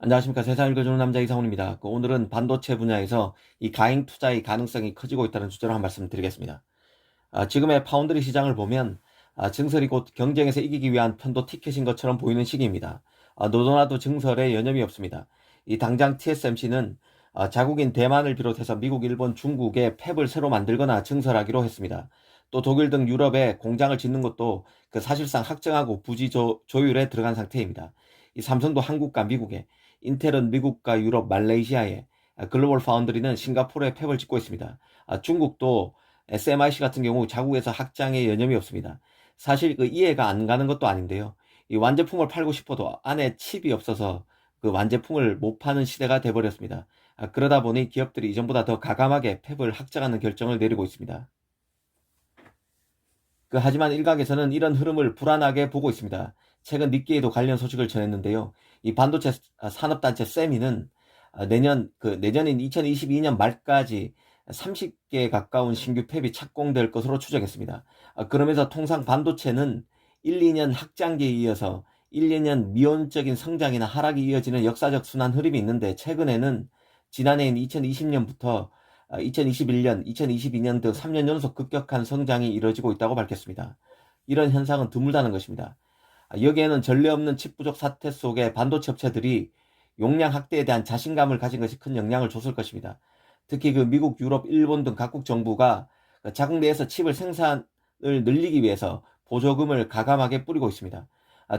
안녕하십니까. 세상 읽어주는 남자 이상훈입니다. 오늘은 반도체 분야에서 이 가행 투자의 가능성이 커지고 있다는 주제로 한 말씀 드리겠습니다. 지금의 파운드리 시장을 보면 증설이 곧 경쟁에서 이기기 위한 편도 티켓인 것처럼 보이는 시기입니다. 너도나도 증설에 여념이 없습니다. 이 당장 TSMC는 자국인 대만을 비롯해서 미국, 일본, 중국에 팹을 새로 만들거나 증설하기로 했습니다. 또 독일 등 유럽에 공장을 짓는 것도 사실상 확정하고 부지 조율에 들어간 상태입니다. 이 삼성도 한국과 미국에, 인텔은 미국과 유럽, 말레이시아에, 글로벌 파운드리는 싱가포르에 팹을 짓고 있습니다. 중국도 SMIC 같은 경우 자국에서 확장에 여념이 없습니다. 사실 이해가 안 가는 것도 아닌데요. 이 완제품을 팔고 싶어도 안에 칩이 없어서 완제품을 못 파는 시대가 돼버렸습니다. 그러다 보니 기업들이 이전보다 더 가감하게 팹을 확장하는 결정을 내리고 있습니다. 하지만 일각에서는 이런 흐름을 불안하게 보고 있습니다. 최근 니케이도 관련 소식을 전했는데요. 이 반도체 산업단체 세미는 내년인 2022년 말까지 30개 가까운 신규 팹이 착공될 것으로 추정했습니다. 그러면서 통상 반도체는 1, 2년 확장기에 이어서 1, 2년 미온적인 성장이나 하락이 이어지는 역사적 순환 흐름이 있는데, 최근에는 지난해인 2020년부터 2021년, 2022년 등 3년 연속 급격한 성장이 이뤄지고 있다고 밝혔습니다. 이런 현상은 드물다는 것입니다. 여기에는 전례 없는 칩 부족 사태 속에 반도체 업체들이 용량 확대에 대한 자신감을 가진 것이 큰 영향을 줬을 것입니다. 특히 미국, 유럽, 일본 등 각국 정부가 자국 내에서 칩을 생산을 늘리기 위해서 보조금을 가감하게 뿌리고 있습니다.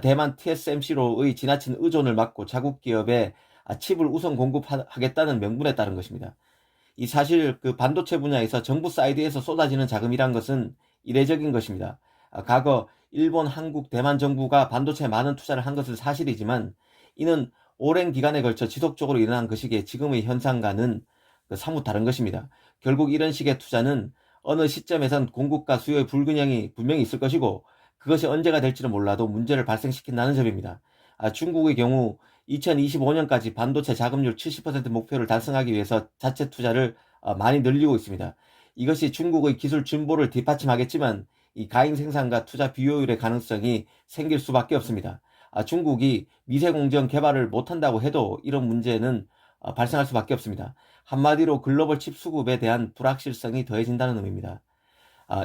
대만 TSMC로의 지나친 의존을 막고 자국 기업에 칩을 우선 공급하겠다는 명분에 따른 것입니다. 이 사실 반도체 분야에서 정부 사이드에서 쏟아지는 자금이란 것은 이례적인 것입니다. 과거 일본, 한국, 대만 정부가 반도체에 많은 투자를 한 것은 사실이지만, 이는 오랜 기간에 걸쳐 지속적으로 일어난 것이기에 지금의 현상과는 사뭇 다른 것입니다. 결국 이런 식의 투자는 어느 시점에선 공급과 수요의 불균형이 분명히 있을 것이고, 그것이 언제가 될지는 몰라도 문제를 발생시킨다는 점입니다. 중국의 경우 2025년까지 반도체 자금률 70% 목표를 달성하기 위해서 자체 투자를 많이 늘리고 있습니다. 이것이 중국의 기술 진보를 뒷받침하겠지만, 이 가행 생산과 투자 비효율의 가능성이 생길 수밖에 없습니다. 중국이 미세공정 개발을 못한다고 해도 이런 문제는 발생할 수밖에 없습니다. 한마디로 글로벌 칩 수급에 대한 불확실성이 더해진다는 의미입니다.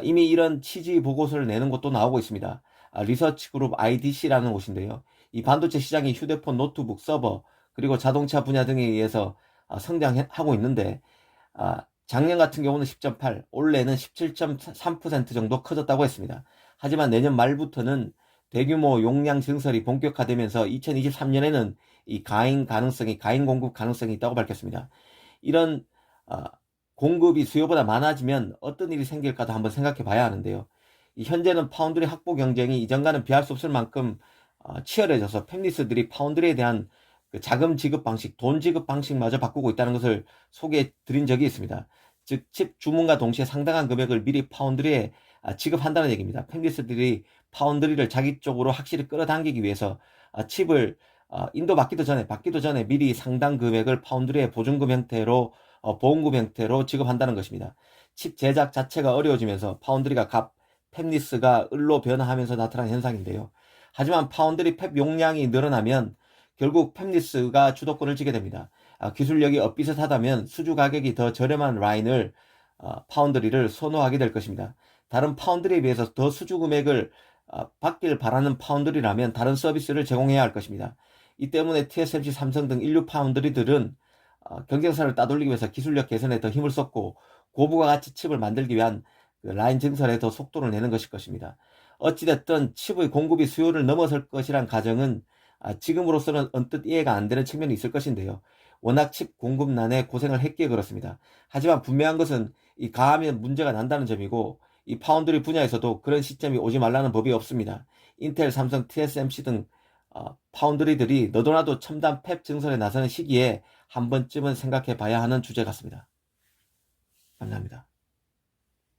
이미 이런 취지 보고서를 내는 곳도 나오고 있습니다. 리서치 그룹 IDC라는 곳인데요. 이 반도체 시장이 휴대폰, 노트북, 서버, 그리고 자동차 분야 등에 의해서 성장하고 있는데, 작년 같은 경우는 10.8, 올해는 17.3% 정도 커졌다고 했습니다. 하지만 내년 말부터는 대규모 용량 증설이 본격화되면서 2023년에는 이 가행 공급 가능성이 있다고 밝혔습니다. 이런 공급이 수요보다 많아지면 어떤 일이 생길까도 한번 생각해 봐야 하는데요. 현재는 파운드리 확보 경쟁이 이전과는 비할 수 없을 만큼 치열해져서 팹리스들이 파운드리에 대한 자금 지급 방식, 돈 지급 방식마저 바꾸고 있다는 것을 소개해 드린 적이 있습니다. 즉, 칩 주문과 동시에 상당한 금액을 미리 파운드리에 지급한다는 얘기입니다. 팹리스들이 파운드리를 자기 쪽으로 확실히 끌어당기기 위해서 칩을 인도 받기도 전에 미리 상당 금액을 파운드리에 보증금 형태로, 보험금 형태로 지급한다는 것입니다. 칩 제작 자체가 어려워지면서 파운드리가 팹리스가 을로 변화하면서 나타난 현상인데요. 하지만 파운드리 팹 용량이 늘어나면 결국 팹리스가 주도권을 쥐게 됩니다. 기술력이 엇비슷하다면 수주 가격이 더 저렴한 라인을, 파운드리를 선호하게 될 것입니다. 다른 파운드리에 비해서 더 수주 금액을 받길 바라는 파운드리라면 다른 서비스를 제공해야 할 것입니다. 이 때문에 TSMC, 삼성 등 인류 파운드리들은 경쟁사를 따돌리기 위해서 기술력 개선에 더 힘을 쏟고 고부가 가치 칩을 만들기 위한 라인 증설에 더 속도를 내는 것일 것입니다. 어찌됐든 칩의 공급이 수요를 넘어설 것이란 가정은 지금으로서는 언뜻 이해가 안 되는 측면이 있을 것인데요. 워낙 칩 공급난에 고생을 했기에 그렇습니다. 하지만 분명한 것은 이 가하면 문제가 난다는 점이고, 이 파운드리 분야에서도 그런 시점이 오지 말라는 법이 없습니다. 인텔, 삼성, TSMC 등 파운드리들이 너도나도 첨단 팹 증설에 나서는 시기에 한 번쯤은 생각해 봐야 하는 주제 같습니다. 감사합니다.